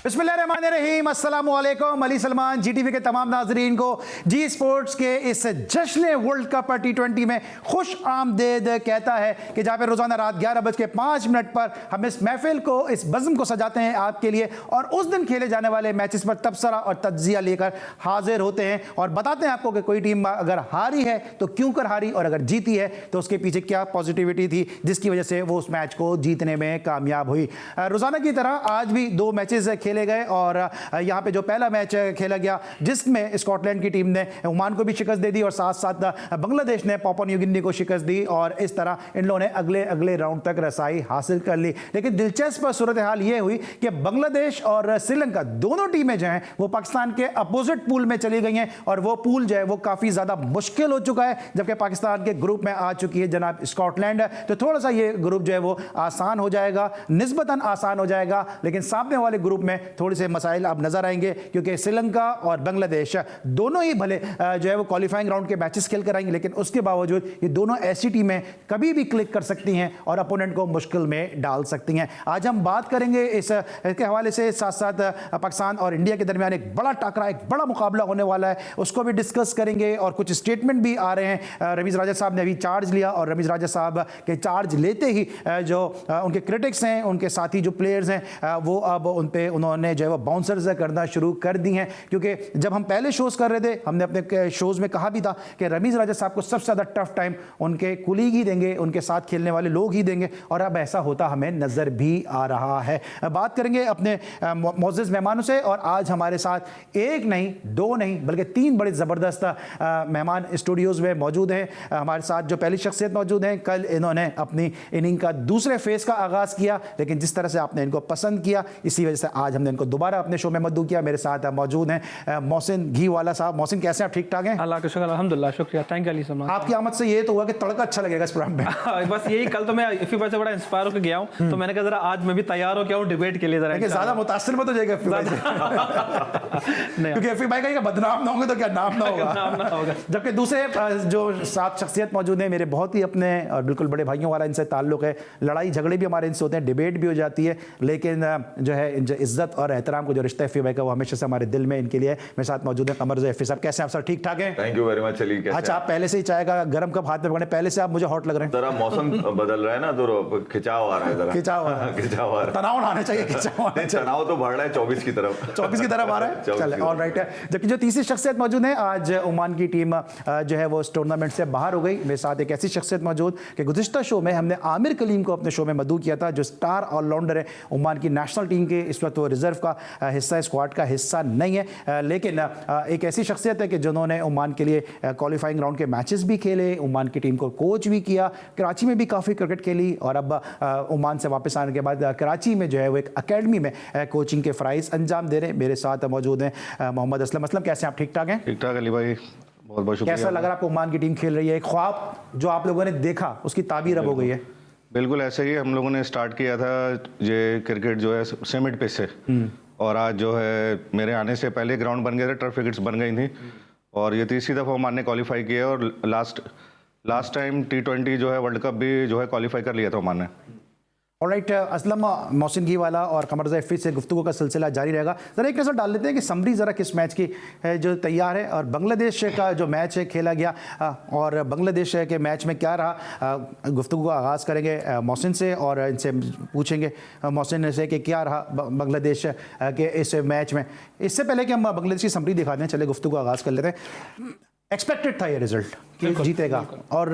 बिस्मिल्लाहिर्रहमानिर्रहीम, अस्सलाम वालेकुम। अली सलमान जीटीवी के तमाम नाजरीन को जी स्पोर्ट्स के इस जश्न वर्ल्ड कप T20 में खुश आमदेद कहता है कि जहाँ पे रोज़ाना रात 11:05 पर हम इस महफिल को, इस बज़्म को सजाते हैं आपके लिए और उस दिन खेले जाने वाले मैचेस पर तबसरा और तज्जिया लेकर हाजिर होते हैं और बताते हैं आपको कि कोई टीम अगर हारी है तो क्यों कर हारी और अगर जीती है तो उसके पीछे क्या पॉजिटिविटी थी जिसकी वजह से वो उस मैच को जीतने में कामयाब हुई। रोज़ाना की तरह आज भी दो मैचेस खेले गए और यहाँ पे जो पहला मैच खेला गया जिसमें स्कॉटलैंड की टीम ने ओमान को भी शिकस्त दे दी और साथ साथ बांग्लादेश ने पापुआ न्यू गिनी को शिकस्त दी और इस तरह इन लोगों ने अगले राउंड तक रसाई हासिल कर ली। लेकिन दिलचस्प सूरत हाल ये हुई कि बांग्लादेश और श्रीलंका दोनों टीमें जो हैं वो पाकिस्तान के अपोजिट पूल में चली गई हैं और वो पूल जो है वो काफ़ी ज़्यादा मुश्किल हो चुका है, जबकि पाकिस्तान के ग्रुप में आ चुकी है जनाब स्कॉटलैंड। तो थोड़ा सा ये ग्रुप जो है वो आसान हो जाएगा, निस्बतन आसान हो जाएगा, लेकिन सामने वाले ग्रुप में थोड़े से मसाइल अब नजर आएंगे क्योंकि श्रीलंका और बांग्लादेश दोनों ही भले जो है वो क्वालिफाइंग राउंड के मैचेस खेल कर आएंगे, लेकिन उसके बावजूद ये दोनों ऐसी टीमें कभी भी क्लिक कर सकती हैं और अपोनेंट को मुश्किल में डाल सकती हैं। आज हम बात करेंगे इसके हवाले से, साथ साथ पाकिस्तान और इंडिया के दरमियान एक बड़ा टाकरा, एक बड़ा मुकाबला होने वाला है, उसको भी डिस्कस करेंगे और कुछ स्टेटमेंट भी आ रहे हैं। रमीज राजा साहब ने अभी चार्ज लिया और रमीज राजा साहब के चार्ज लेते ही जो उनके क्रिटिक्स हैं, उनके साथी जो प्लेयर्स हैं वो अब उन पे उन्होंने जो है वो बाउंसर्स करना शुरू कर दी हैं, क्योंकि जब हम पहले शोज़ कर रहे थे हमने अपने शोज़ में कहा भी था कि रमीज़ राजा साहब को सबसे ज़्यादा टफ टाइम उनके कुलीग ही देंगे, उनके साथ खेलने वाले लोग ही देंगे और अब ऐसा होता हमें नज़र भी आ रहा है। बात करेंगे अपने मोअज़्ज़ज़ मेहमानों से और आज हमारे साथ एक नहीं, दो नहीं, बल्कि तीन बड़े ज़बरदस्त मेहमान स्टूडियोज़ में मौजूद हैं। हमारे साथ जो पहली शख्सियत मौजूद हैं, कल इन्होंने अपनी इनिंग का दूसरे फेज़ का आगाज़ किया, लेकिन जिस तरह से आपने इनको पसंद किया इसी वजह से आज हमने इनको दोबारा अपने शो में मद्दू किया। मेरे साथ मौजूद हैं मोहसिन घीवाला साहब। मोहसिन, कैसे आप? ठीक ठाक हैं? अल्लाह का शुक्र, अल्हम्दुलिल्लाह, शुक्रिया, थैंक यू अली सलमान। आपकी आमद से ये तो हुआ कि तड़का अच्छा लगेगा इस प्रोग्राम में। बस यही, कल तो मैं इफ़ी भाई से बड़ा इंस्पायर होकर गया हूँ तो मैंने कहा जरा आज मैं भी तैयार हो गया हूँ डिबेट के लिए जरा। ज़्यादा मुतासिर मत हो जाएगा इफ़ी भाई से क्योंकि इफ़ी भाई का बदनाम ना होंगे तो क्या नाम ना होगा। जबकि दूसरे जो सात शख्सियत मौजूद हैं मेरे बहुत ही अपने और बिल्कुल बड़े भाइयों वाला इनसे ताल्लुक़ है, लड़ाई झगड़े भी हमारे इनसे होते हैं, डिबेट भी हो जाती है, लेकिन जो है इज्जत और एहतराम को जो रिश्ता इफ़ी भाई का वो हमेशा से हमारे दिल में इनके लिए। मेरे साथ मौजूद है कमर इफ़ी साहब। कैसे आप सर? ठीक ठाक हैं? Thank you very much. चलिए, अच्छा, आप पहले से ही चाय का गर्म कप हाथ में पकड़े, पहले से आप मुझे हॉट लग रहे हैं। जरा मौसम बदल रहा है ना तो खिंचाव आ रहा है, खिंचाव आ रहा है, तनाव आना चाहिए, तनाव तो बढ़ रहा है 24 की तरफ आ रहा है। चले, ऑल राइट है। जबकि जो तीसरी शख्सियत मौजूद है, आज ओमान की टीम जो है वो इस टूर्नामेंट से बाहर हो गई। मेरे साथ एक ऐसी शख्सियत मौजूद कि गुज़िश्ता शो में हमने आमिर कलीम को अपने शो में मदऊ किया था, जो स्टार ऑलराउंडर है ओमान की नेशनल टीम के। इस वक्त वो रिजर्व का हिस्सा है, स्क्वाड का हिस्सा नहीं है, लेकिन एक ऐसी शख्सियत है कि जिन्होंने ओमान के लिए क्वालिफाइंग राउंड के मैचेस भी खेले, ओमान की टीम को कोच भी किया, कराची में भी काफ़ी क्रिकेट खेली और अब ओमान से वापस आने के बाद कराची में जो है वो एक अकेडमी में कोचिंग के फ़राइज़ अंजाम दे रहे हैं। मेरे साथ मौजूद हैं मोहम्मद असलम। असलम, कैसे आप? ठीक ठाक हैं? ठीक ठाक अली भाई, बहुत बहुत शुक्रिया। कैसा लग रहा है आपको? ओमान की टीम खेल रही है, एक ख्वाब जो आप लोगों ने देखा उसकी ताबीर अब हो गई है। बिल्कुल ऐसे ही हम लोगों ने स्टार्ट किया था ये क्रिकेट जो है सेमिट पे से, और आज जो है मेरे आने से पहले ग्राउंड बन गए थे, टर्फ विकेट्स बन गई थी और ये तीसरी दफ़ा ओमान ने क्वालिफाई किया और लास्ट टाइम T20 जो है वर्ल्ड कप भी जो है क्वालिफाई कर लिया था ओमान ने। ऑलराइट, असलम, मोहसिन घीवाला और कमर इफ़ी से गुफ्तगू का सिलसिला जारी रहेगा। ज़रा एक नज़र डाल लेते हैं कि समरी ज़रा किस मैच की है जो तैयार है और बांग्लादेश का जो मैच है खेला गया और बांग्लादेश के मैच में क्या रहा। गुफ्तगू का आगाज़ करेंगे मोहसिन से और इनसे पूछेंगे मोहसिन से कि क्या रहा बांग्लादेश के इस मैच में। इससे पहले कि हम बांग्लादेश की समरी दिखा दें, चले गुफ्तगू का आगाज़ कर लेते हैं। एक्सपेक्टेड था ये रिजल्ट कि जीतेगा और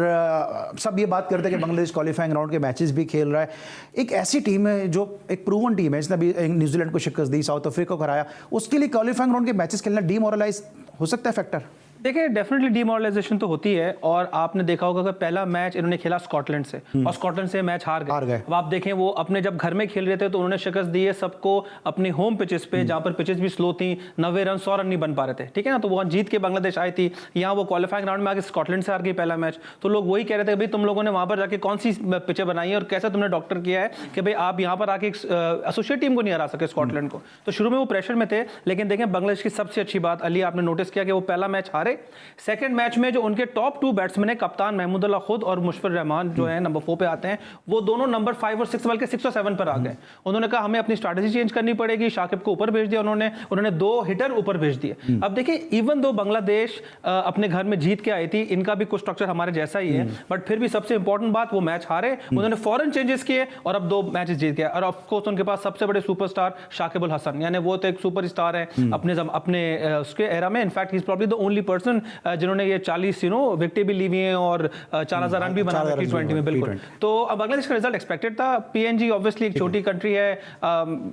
सब ये बात करते हैं कि बांग्लादेश क्वालिफाइंग राउंड के मैचेस भी खेल रहा है। एक ऐसी टीम है जो एक प्रूवन टीम है, इसने भी न्यूजीलैंड को शिकस्त दी, साउथ अफ्रीका को हराया, उसके लिए क्वालिफाइंग राउंड के मैचेस खेलना डीमोरलाइज हो सकता है फैक्टर? देखिए, डेफिनेटली डीमोरलाइजेशन तो होती है और आपने देखा होगा कि पहला मैच इन्होंने खेला स्कॉटलैंड से और स्कॉटलैंड से मैच हार गए। अब आप देखें वो अपने जब घर में खेल रहे थे तो उन्होंने शिकस्त दी है सबको अपनी होम पिचेस पे, जहां पर पिचेस भी स्लो थी, 90 रन 100 रन नहीं बन पा रहे थे, ठीक है ना। तो वहां जीत के बांग्लादेश आई थी, यहाँ वो क्वालिफाइंग राउंड में आके स्कॉटलैंड से हार गई पहला मैच। तो लोग वही कह रहे थे भाई तुम लोगों ने वहां पर जाके कौन सी पिचें बनाई है और कैसे तुमने डॉक्टर किया है कि भाई आप यहाँ पर आके एसोसिएट टीम को नहीं हरा सके स्कॉटलैंड को। तो शुरू में वो प्रेशर में थे, लेकिन देखें बांग्लादेश की सबसे अच्छी बात अली आपने नोटिस किया कि वो पहला मैच हारे हारे। सेकंड मैच में जो उनके टॉप 2 बैट्समैन है, कप्तान महमूदुल्लाह खुद और मुशफिर रहमान जो है नंबर 4 पे आते हैं, वो दोनों नंबर 5 और 6 बल्कि 6 और 7 पर आ गए। उन्होंने कहा हमें अपनी स्ट्रैटेजी चेंज करनी पड़ेगी, शाकिब को ऊपर भेज दिया उन्होंने 2 हिटर ऊपर भेज दिए। अब देखिए, इवन दो बांग्लादेश अपने घर में जीत के आई थी, इनका भी कुछ स्ट्रक्चर हमारे जैसा ही है, बट फिर भी सबसे इंपॉर्टेंट बात, वो मैच हारे, उन्होंने फौरन चेंजेस किए और अब 2 मैचेस जीत गए। और ऑफ कोर्स उनके पास सबसे बड़े सुपरस्टार शाकिब अल हसन, यानी वो तो एक सुपरस्टार है अपने उसके एरा में। In fact he is probably the only person जिन्होंने ये 40 विकेटें भी ली हुई हैं और 4000 रन भी बनाए T20 में। बिल्कुल, तो अब बांग्लादेश का रिजल्ट एक्सपेक्टेड था। पीएनजी ऑब्वियसली एक छोटी कंट्री है,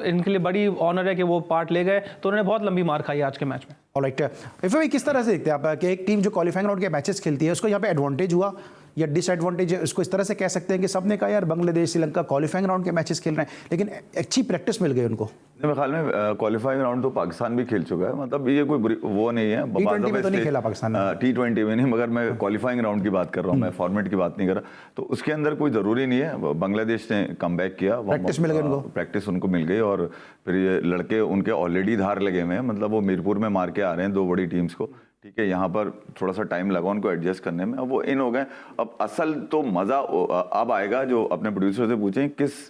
इनके लिए बड़ी ऑनर है कि वो पार्ट ले गए, तो उन्होंने बहुत लंबी मार खाई आज के मैच में। ऑलराइट, इफ किस तरह से देखते हैं आप कि एक टीम जो क्वालिफाइंग राउंड के मैचेस खेलती है, उसको यहाँ पे एडवांटेज हुआ या डिसएडवांटेज? इसको इस तरह से कह सकते हैं कि सबने कहा यार बांग्लादेश श्रीलंका क्वालिफाइंग राउंड के मैचेस खेल रहे हैं, लेकिन अच्छी प्रैक्टिस मिल गई उनको। मेरे ख्याल में क्वालिफाइंग राउंड तो पाकिस्तान भी खेल चुका है, मतलब ये कोई वो नहीं है। T20 में तो नहीं खेला पाकिस्तान ने। T20 में नहीं, मगर मैं क्वालिफाइंग राउंड की बात कर रहा हूँ, मैं फॉर्मेट की बात नहीं कर रहा। तो उसके अंदर कोई ज़रूरी नहीं है, बांग्लादेश ने कमबैक किया, प्रैक्टिस मिल गई उनको, प्रैक्टिस उनको मिल गई, और फिर ये लड़के उनके ऑलरेडी धार लगे हुए हैं, मतलब वो मीरपुर में मार के आ रहे हैं 2 बड़ी टीम्स को। ठीक है, यहाँ पर थोड़ा सा टाइम लगा उनको एडजस्ट करने में, अब वो इन हो गए। अब असल तो मज़ा अब आएगा, जो अपने प्रोड्यूसर से पूछें किस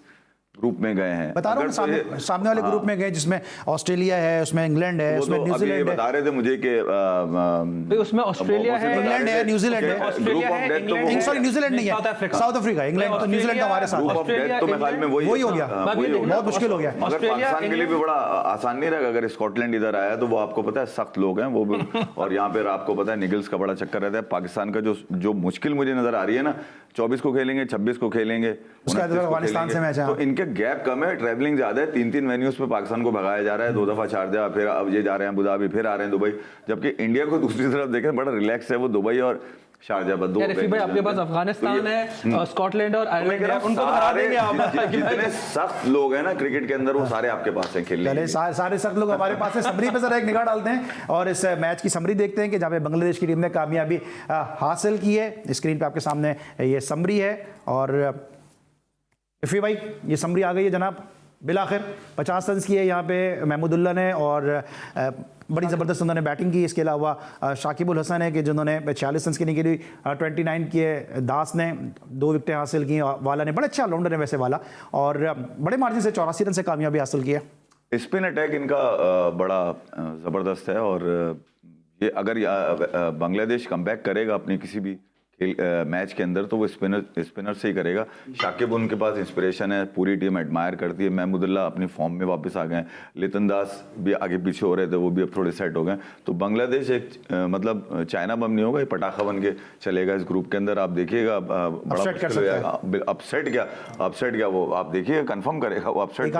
ग्रुप में गए हैं। बता रहा हूँ सामने वाले ग्रुप में गए जिसमें ऑस्ट्रेलिया है, उसमें इंग्लैंड है, उसमें न्यूजीलैंड है। बता रहे थे मुझे कि उसमें ऑस्ट्रेलिया है, इंग्लैंड है, न्यूजीलैंड है, सॉरी न्यूजीलैंड नहीं है, साउथ अफ्रीका। इंग्लैंड तो न्यूजीलैंड हमारे साथ, तो मेरे ख्याल में वही हो गया, बहुत मुश्किल हो गया। मगर पाकिस्तान के लिए भी बड़ा आसान नहीं रहेगा। अगर स्कॉटलैंड इधर आया तो वो आपको पता है सख्त लोग हैं वो भी, और यहाँ पे आपको पता है निगल्स का बड़ा चक्कर रहता है। पाकिस्तान का जो मुश्किल मुझे नजर आ रही है ना, 24 को खेलेंगे, 26 को खेलेंगे, अफगानिस्तान से मैच है, तो इनके गैप कम है, ट्रैवलिंग ज्यादा है। 3 वेन्यूज पे पाकिस्तान को भगाया जा रहा है, 2 दफा शारजाह, फिर अब ये जा रहे हैं अबू धाबी, फिर आ रहे हैं दुबई। जबकि इंडिया को दूसरी तरफ देखें बड़ा रिलैक्स है, वो दुबई और शारजाह बस 2। भाई आपके पास अफगानिस्तान है, स्कॉटलैंड और आयरलैंड है, उनको तो हरा देंगे आप। जितने सख्त लोग हैं ना क्रिकेट के अंदर, वो सारे आपके पास हैं खेलने के लिए। सारे सख्त लोग हमारे पास है। समरी पे जरा एक निगाह डालते हैं और इस मैच की समरी देखते हैं कि जहाँ पे बांग्लादेश की टीम ने कामयाबी हासिल की है। स्क्रीन पे आपके सामने ये समरी है और इफ़ी भाई ये समरी आ गई है जनाब। बिलाखिर 50 रन किए यहाँ पे महमूदुल्लाह ने और बड़ी ज़बरदस्त उन्होंने बैटिंग की। इसके अलावा शाकिब उल हसन है कि जिन्होंने 46 रन की निकली, 29 किए। दास ने 2 विकेटें हासिल की। वाला ने, बड़े अच्छा ऑलराउंडर है वैसे वाला, और बड़े मार्जिन से 84 रन से कामयाबी हासिल की है। स्पिन अटैक इनका बड़ा ज़बरदस्त है, और ये अगर बांग्लादेश कमबैक करेगा अपनी किसी भी मैच के अंदर तो वो स्पिनर से ही करेगा। शाकिब उनके पास इंस्पिरेशन है, पूरी टीम एडमायर करती है। महमूदुल्लाह अपनी फॉर्म में वापस आ गए, लितन दास भी आगे पीछे हो रहे थे, वो भी अब थोड़े सेट हो गए। तो बांग्लादेश एक मतलब चाइना बम नहीं होगा, ये पटाखा बन के चलेगा इस ग्रुप के अंदर। आप देखिएगा बड़ा मुश्किल हो जाएगा। अपसेट क्या वो आप देखिए कंफर्म करेगा वो अपसेट।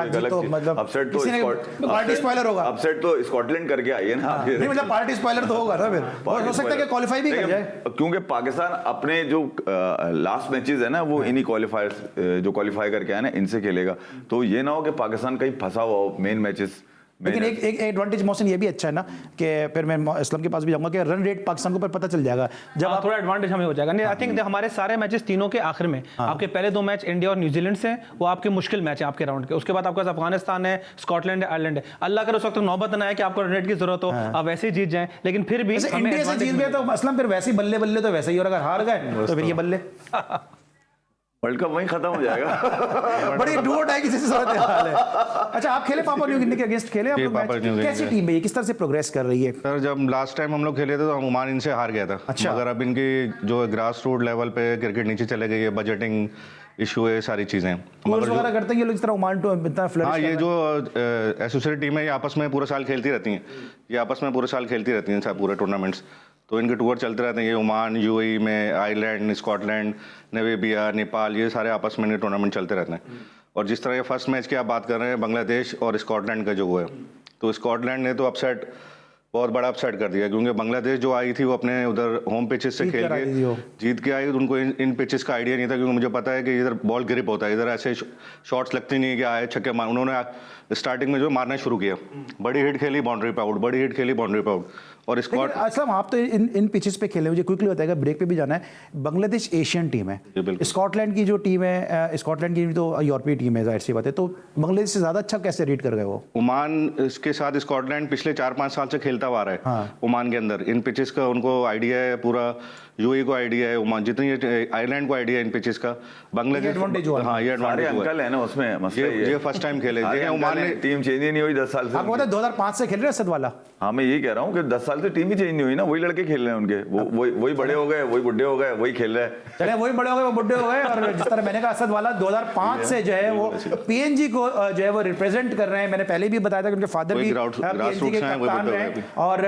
अपसेट तो स्कॉटलैंड करके आई है ना, मतलब पार्टी स्पॉइलर तो होगा ना, फिर हो सकता है कि क्वालीफाई भी कर जाए, क्योंकि पाकिस्तान अपने जो लास्ट मैचेस है ना वो इन्हीं क्वालिफायर्स जो क्वालिफाई करके आए ना इनसे खेलेगा। तो ये ना हो कि पाकिस्तान कहीं फंसा हुआ हो मेन मैचेस। लेकिन एक एडवांटेज मौसम ये भी अच्छा है ना कि फिर मैं इस्लाम के पास भी जाऊंगा कि रन रेट पाकिस्तान को पता चल जाएगा जब आप थोड़ा एडवांटेज हमें हो जाएगा। नहीं, आई थिंक हमारे सारे मैचेस तीनों के आखिर में आपके पहले 2 मैच इंडिया और न्यूजीलैंड से वो आपके मुश्किल मैच है आपके राउंड के। उसके बाद आपके पास अफगानिस्तान है, स्कॉटलैंड है, आयरलैंड है। अल्लाह करे उस वक्त नौबत ना आए कि आपको रन रेट की जरूरत हो, आप वैसे ही जीत जाएं। लेकिन फिर भी इंडिया से जीत गए तो असलम फिर वैसे ही बल्ले बल्ले तो वैसे ही, और अगर हार गए तो फिर ये बल्ले वर्ल्ड कप वहीं खत्म हो जाएगा। बड़ी डूट है किसी से सूरत हाल है। अच्छा, आप खेले पापुआ न्यू गिनी के अगेंस्ट खेले आप लोग मैच? कैसी टीम है ये, किस तरह से प्रोग्रेस कर रही है? सर जब लास्ट टाइम हम लोग खेले थे तो ओमान इनसे हार गया था। अच्छा। मगर अब इनकी जो ग्रास रूट लेवल पे क्रिकेट नीचे चले गई है, बजटिंग इशू है, सारी चीजें टूर्स वगैरह करते हैं ये लोग इस तरह ओमान तो इतना फ्लरिश। हाँ, ये जो एसोसिएट टीम है ये आपस में पूरे साल खेलती रहती हैं, ये आपस में पूरे साल खेलती रहती हैं पूरे टूर्नामेंट्स। तो इनके टूर चलते रहते हैं, ये ओमान, यूएई में, आयरलैंड, स्कॉटलैंड, नामीबिया, नेपाल, ये सारे आपस में इनके टूर्नामेंट चलते रहते हैं। और जिस तरह ये फर्स्ट मैच की आप बात कर रहे हैं बांग्लादेश और स्कॉटलैंड का जो हुआ है, तो स्कॉटलैंड ने तो अपसेट, बहुत बड़ा अपसेट कर दिया, क्योंकि बांग्लादेश जो आई थी वो अपने उधर होम पिचेस से खेल के जीत के आई। उनको इन पिचेस का आइडिया नहीं था, क्योंकि मुझे पता है कि इधर बॉल ग्रिप होता है, इधर ऐसे शॉट्स लगती नहीं है कि आए छक्के मार। उन्होंने स्टार्टिंग में जो मारना शुरू किया, बड़ी हिट खेली, बाउंड्री पे आउट, बड़ी हिट खेली, बाउंड्री पे आउट, और स्क्वाड असलम आप तो इन पिचेस पे खेले, मुझे क्विकली बताएगा, ब्रेक पे भी जाना है। बांग्लादेश एशियन टीम है, स्कॉटलैंड की जो टीम है, स्कॉटलैंड की तो यूरोपीय टीम है, जाहिर सी बात है, तो बांग्लादेश से ज़्यादा अच्छा कैसे रीड कर गए वो? ओमान इसके साथ स्कॉटलैंड पिछले 4-5 साल से खेलता हुआ रहा है। हाँ। ओमान के अंदर इन पिचेस का उनको आइडिया है, पूरा यूएई को आइडिया है, ओमान जितनी आयरलैंड को आइडिया है इन पिचेस का। बांग्लादेश एडवांटेज हुआ। हाँ, ये सारे एडवांटेज अंकल है ना उसमें, मसला ये फर्स्ट टाइम खेले। ओमान ने टीम चेंज ही नहीं हुई 10 साल से। आपको पता है 2005 से खेल रहे हैं असद वाला? हाँ, मैं यही कह रहा हूँ कि 10 साल से टीम ही चेंज नहीं हुई ना, वही लड़के खेल रहे हैं उनके, वही बड़े हो गए, वही बुढ़े हो गए, वही खेल रहे हैं। चले वही बड़े हो गए, वो बुढ़े हो गए। और जिस तरह मैंने कहा असद वाला 2005 से जो है वो पीएनजी को जो है वो रिप्रेजेंट कर रहे हैं। मैंने पहले भी बताया था कि उनके फादर भी पीएनजी के कप्तान रहे, और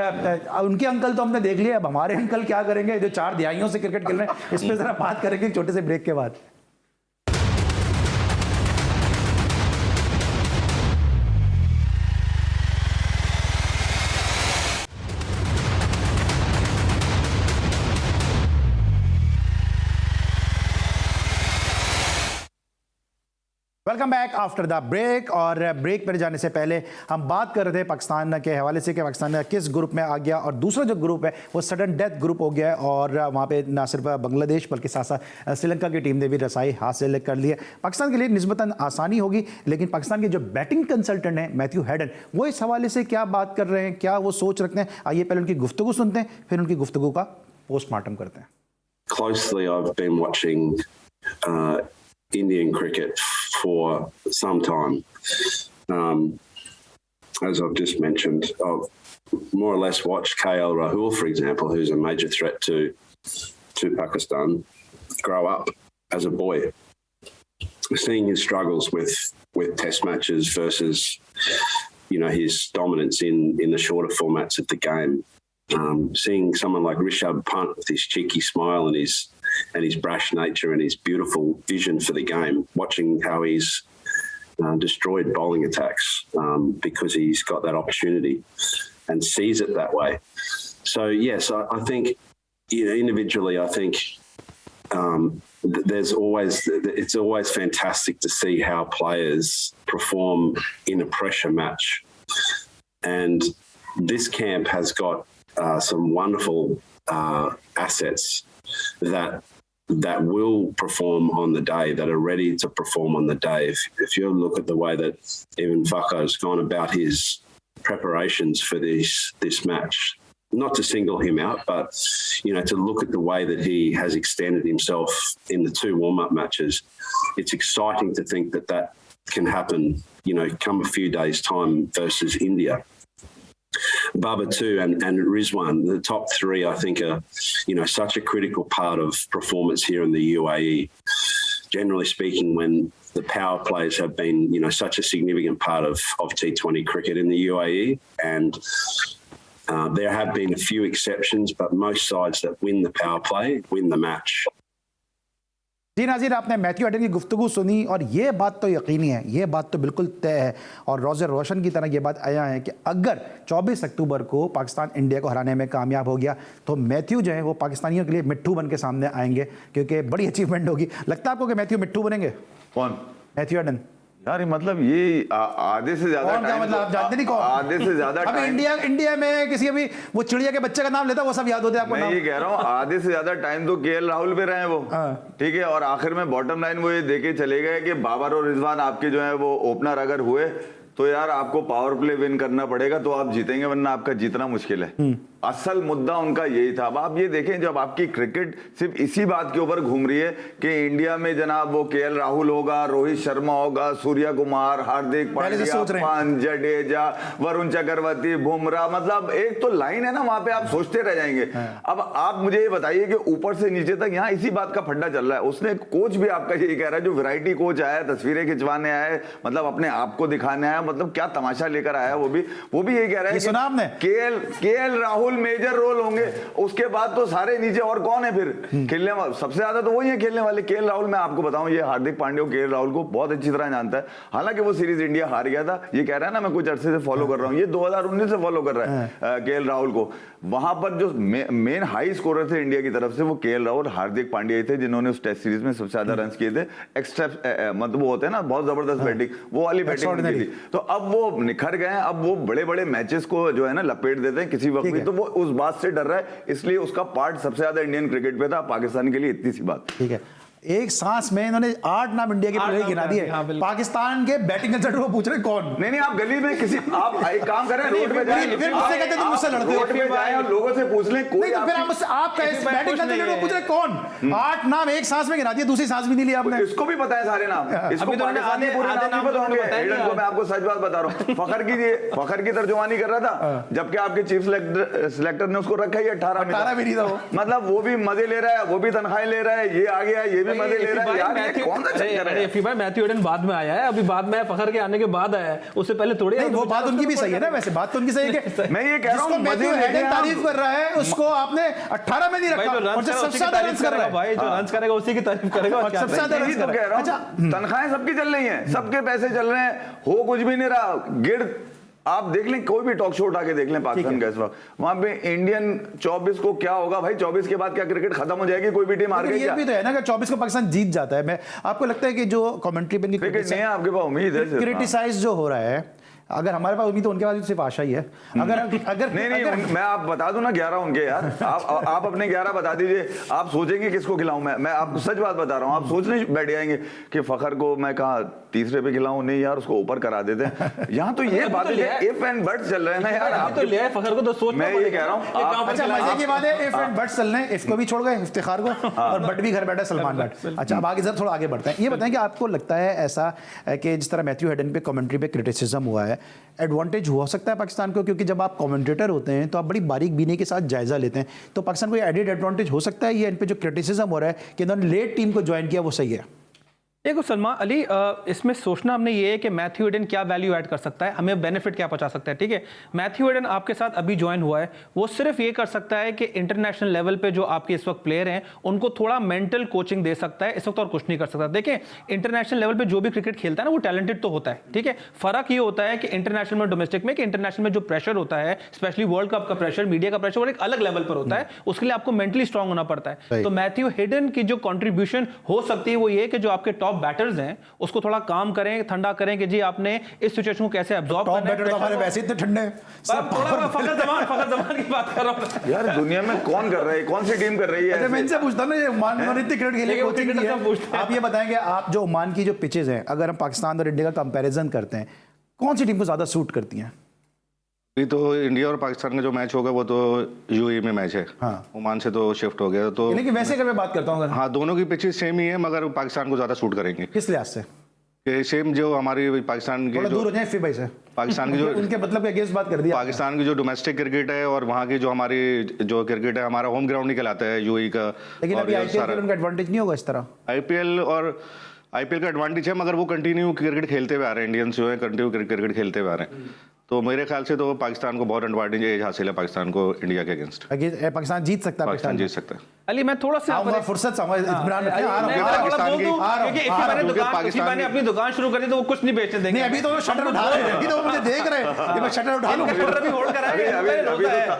उनके अंकल तो हमने देख लिया। अब हमारे अंकल क्या करेंगे जो 4 दहाइयों से क्रिकेट खेल रहे हैं, इस पे जरा बात करेंगे छोटे से ब्रेक के बाद। Welcome back after the break. और ब्रेक पर जाने से पहले हम बात कर रहे थे पाकिस्तान के हवाले से कि पाकिस्तान किस ग्रुप में आ गया, और दूसरा जो ग्रुप है वो सडन डेथ ग्रुप हो गया है, और वहाँ पे ना सिर्फ बांग्लादेश बल्कि साथ साथ श्रीलंका की टीम ने भी रसाई हासिल कर ली है। पाकिस्तान के लिए निस्बतन आसानी होगी, लेकिन पाकिस्तान के जो बैटिंग कंसल्टेंट हैं मैथ्यू हेडन, वो इस हवाले से क्या बात कर रहे हैं, क्या वो सोच रखते हैं, आइए पहले उनकी गुफ्तगू सुनते हैं, फिर उनकी गुफ्तगू का पोस्टमार्टम करते हैं। Closely, I've been watching Indian cricket for some time. As I've just mentioned, I've more or less watched KL Rahul, for example, who's a major threat to Pakistan, grow up as a boy. Seeing his struggles with Test matches versus, his dominance in the shorter formats of the game. Seeing someone like Rishabh Pant with his cheeky smile and his brash nature and his beautiful vision for the game, watching how he's destroyed bowling attacks because he's got that opportunity and sees it that way. So yes, I think individually, I think it's always fantastic to see how players perform in a pressure match, and this camp has got some wonderful assets that will perform on the day, that are ready to perform on the day. If you look at the way that Evan Fakhar has gone about his preparations for this match, not to single him out, but to look at the way that he has extended himself in the 2 warm-up matches, it's exciting to think that can happen, come a few days' time versus India. Baba too, and Rizwan, the top 3, I think are, such a critical part of performance here in the UAE. Generally speaking, when the power plays have been, such a significant part of T20 cricket in the UAE, and there have been a few exceptions, but most sides that win the power play win the match. जी नाज़रीन, आपने Matthew Hayden की गुफ्तगू सुनी, और ये बात तो यकीनी है, ये बात तो बिल्कुल तय है, और रोज़े रोशन की तरह ये बात आया है कि अगर 24 अक्टूबर को पाकिस्तान इंडिया को हराने में कामयाब हो गया तो मैथ्यू जो है वो पाकिस्तानियों के लिए मिट्ठू बन के सामने आएंगे, क्योंकि बड़ी अचीवमेंट होगी। लगता है आपको कि मैथ्यू मिट्ठू बनेंगे? कौन? Matthew Hayden. यार मतलब ये आधे से ज्यादा कौन, क्या मतलब आप जानते नहीं कौन? आधे से ज्यादा अभी इंडिया में किसी अभी वो चिड़िया के बच्चे का नाम लेता है वो सब याद होते हैं आपको? मैं ये कह रहा हूँ आधे से ज्यादा टाइम तो केएल राहुल पे रहे वो, ठीक है, और आखिर में बॉटम लाइन वो ये देके चले गए कि बाबर और रिजवान आपके जो है वो ओपनर अगर हुए तो यार आपको पावर प्ले विन करना पड़ेगा तो आप जीतेंगे, वरना आपका जीतना मुश्किल है। असल मुद्दा उनका यही था। अब आप ये देखें, जब आपकी क्रिकेट सिर्फ इसी बात के ऊपर घूम रही है कि इंडिया में जनाब वो केएल राहुल होगा, रोहित शर्मा होगा, सूर्य कुमार, हार्दिक पांड्या, पंत, जडेजा, वरुण चक्रवर्ती, बुमराह, मतलब एक तो लाइन है ना, वहां पे आप सोचते रह जाएंगे। अब आप मुझे ये बताइए कि ऊपर से नीचे तक यहाँ इसी बात का फड्डा चल रहा है। उसने कोच भी आपका यही कह रहा है, जो वैरायटी कोच आया, तस्वीरें खिंचवाने आए, मतलब अपने आप को दिखाने आया, मतलब क्या तमाशा लेकर आया, वो भी यही कह रहा है सुना आपने? केएल राहुल मेजर रोल होंगे, उसके बाद तो सारे नीचे और कौन है फिर खेलने वाले? सबसे ज्यादा तो वही है खेलने वाले। केएल राहुल, मैं आपको बताऊं, ये हार्दिक पांड्या केएल राहुल को बहुत अच्छी तरह जानता है। हालांकि वो सीरीज इंडिया हार गया था, ये कह रहा है ना मैं कुछ अरसे से फॉलो कर रहा हूं, ये 2019 से फॉलो कर रहा है केएल राहुल को। वहां पर जो मेन हाई स्कोरर थे इंडिया की तरफ से वो केएल राहुल, हार्दिक पांड्या थे, जिन्होंने उस टेस्ट सीरीज में सबसे ज्यादा रन किए थे। एक्स्ट्रा मतलब वो होते हैं ना बहुत जबरदस्त बैटिंग, वो वाली बैटिंग की थी। तो अब वो निखर गए, अब वो बड़े बड़े मैचेस को जो है ना लपेट देते हैं किसी वक्त भी। तो वो उस बात से डर रहा है, इसलिए उसका पार्ट सबसे ज्यादा इंडियन क्रिकेट पे था, पाकिस्तान के लिए इतनी सी बात। ठीक है, एक सांस में इन्होंने 8 नाम इंडिया के प्लेयर गिना दिए। पाकिस्तान के बैटिंग कंसल्टेंट को पूछ रहे कौन? नहीं आप गली में किसी, आप एक काम करें, रोड पे जाएं, फिर मुझसे कहते तुम मुझसे लड़ते हो। रोड पे जाएं और लोगों से पूछ लें, कोई नहीं, तो फिर आप मुझसे, आप बैटिंग कंसल्टेंट को पूछ रहे कौन? 8 नाम एक सांस में गिना दिए, दूसरी सांस भी नहीं लिया आपने। इसको भी पता है सारे नाम, इसको पाकिस्तान के पूरे नाम नहीं पता होंगे। एडन को मैं आपको सच बात बता रहा हूँ, फखर की तर्जुमानी कर रहा था, जबकि आपके चीफ सिलेक्टर ने उसको रखा ही 18 भी नहीं था वो। मतलब वो भी मजे ले रहा है, वो भी तनख्वाहें ले रहा है, ये आ गया, ये भी मजे ले रहा है। मैथ्यू एडन बाद में आया है, अभी बाद में फखर के आने के बाद आया है, उससे पहले थोड़ी। नहीं, वो बात उनकी भी सही है ना, वैसे बात तो उनकी सही है कि मैं ये कह रहा हूं, मैथ्यू एडन तारीफ कर रहा है, उसको आपने 18 में नहीं रखा, और जो सबसे ज्यादा रन कर रहा है भाई, जो रन करेगा उसी की तारीफ करेगा, सबसे ज्यादा रन कर रहा है। अच्छा, तनख्वाहें सबकी चल रही हैं, सबके पैसे चल रहे हैं, हो कुछ भी नहीं रहा। गिर आप देख लें, कोई भी टॉक शो उठा के देख लें पाकिस्तान का इस वक्त, वहां पे इंडियन 24 को क्या होगा भाई? 24 के बाद क्या क्रिकेट खत्म हो जाएगी? कोई भी टीम हार गई? ये भी तो है ना कि 24 को पाकिस्तान जीत जाता है। मैं आपको लगता है कि जो कमेंट्री पे क्रिकेट नहीं है आपके पास उम्मीद है, क्रिटिसाइज जो हो रहा है, अगर हमारे पास उम्मीद तो उनके पास सिर्फ आशा ही है। अगर नहीं मैं आप बता दूं ना 11 उनके यार, आप अपने 11 बता दीजिए, आप सोचेंगे किसको खिलाऊं? मैं आपको सच बात बता रहा हूं, आप सोचने बैठ जाएंगे कि फखर को मैं कहा तीसरे पे खिलाऊं, नहीं यार उसको ऊपर करा देते हैं। यहाँ तो ये बात इफ एंड बट्स चल रहे हैं ना यार, आप तो ले फखर को तो सोच, मैं ये कह रहा हूँ। अच्छा, मजे की बात है, इफ एंड बट्स चल रहे हैं, इफ को भी छोड़ गए, इफ्तिखार को, और बट भी घर बैठा सलमान बट। अच्छा, अब आगे थोड़ा आगे बढ़ते हैं। ये बताएं कि आपको लगता है ऐसा कि जिस तरह मैथ्यू हेडन पे कमेंट्री पे क्रिटिसिज्म हुआ है, एडवांटेज हो सकता है पाकिस्तान को? क्योंकि जब आप कमेंटेटर होते हैं तो आप बड़ी बारीक बीनी के साथ जायजा लेते हैं, तो पाकिस्तान को एडेड एडवांटेज हो सकता है ये इन पे जो क्रिटिसिज्म हो रहा है कि इन्होंने लेट टीम को ज्वाइन किया, वो सही है? देखो सलमान अली, इसमें सोचना हमने ये है कि मैथ्यू एडन क्या वैल्यू ऐड कर सकता है, हमें बेनिफिट क्या पहुंचा सकता है। ठीक है, मैथ्यू एडन आपके साथ अभी ज्वाइन हुआ है, वो सिर्फ ये कर सकता है कि इंटरनेशनल लेवल पे जो आपके इस वक्त प्लेयर हैं उनको थोड़ा मेंटल कोचिंग दे सकता है, इस वक्त और कुछ नहीं कर सकता। देखिए, इंटरनेशनल लेवल पे जो भी क्रिकेट खेलता है ना, वो टैलेंटेड तो होता है। ठीक है, फर्क ये होता है कि इंटरनेशनल में, डोमेस्टिक में, कि इंटरनेशनल में जो प्रेशर होता है, स्पेशली वर्ल्ड कप का प्रेशर, मीडिया का प्रेशर, वो एक अलग लेवल पर होता है, उसके लिए आपको मेंटली स्ट्रांग होना पड़ता है। तो मैथ्यू हेडन की जो कंट्रीब्यूशन हो सकती है वो ये कि जो आपके टॉप बैटर्स हैं उसको थोड़ा काम करें, ठंडा करें कि जी आपने इस सिचुएशन को कैसे अब्सॉर्ब करना है। टॉप बैटर तो हमारे वैसे इतने ठंडे हैं। थोड़ा फखर जमान की बात कर रहा हूं यार, दुनिया में कौन कर रहा है, कौन सी टीम कर रही है? अच्छा, मैं इनसे पूछता हूं ना, ये ओमान में इतनी क्रिकेट खेली, कोचिंग की है, आप ये बताएंगे, आप जो ओमान की जो पिचेस हैं, अगर हम पाकिस्तान और इंडिया का कंपैरिजन करते हैं, कौन सी टीम को ज्यादा सूट करती हैं? अभी तो इंडिया और पाकिस्तान का जो मैच होगा वो तो यूएई में मैच है। हाँ। ओमान से तो शिफ्ट हो गया, तो लेकिन वैसे अगर मैं बात करता हूँ, हाँ, दोनों की पिचेस सेम ही है, मगर पाकिस्तान को ज्यादा सूट करेंगे। किस लिहाज से? सेम जो हमारी पाकिस्तान की दूर हो जाए भाई से, पाकिस्तान की जो उनके मतलब के अगेंस्ट बात कर दिया। पाकिस्तान की जो डोमेस्टिक क्रिकेट है और वहाँ की जो हमारी जो क्रिकेट है, हमारा होम ग्राउंड ही कहलाता है यूएई का। लेकिन अभी आईपीएल उनका एडवांटेज नहीं होगा इस तरह? आईपीएल का एडवांटेज है, मगर वो कंटिन्यू क्रिकेट खेलते हुए आ रहे हैं, इंडियंस जो है कंटिन्यू क्रिकेट खेलते हुए आ रहे हैं। तो मेरे ख्याल से तो पाकिस्तान को बहुत एडवांटेज हासिल है, पाकिस्तान को इंडिया के अगेंस्ट। पाकिस्तान जीत सकता है? पाकिस्तान जीत सकता है। अली, मैं थोड़ा सा फुर्सत समझ पाकिस्तान ने अपनी दुकान शुरू करी तो वो कुछ नहीं बेचने देंगे। अभी तो शटर उठा रहे हैं, अभी तो मुझे देख रहे हैं, मैं शटर उठा लूं, अभी होल्ड करा है,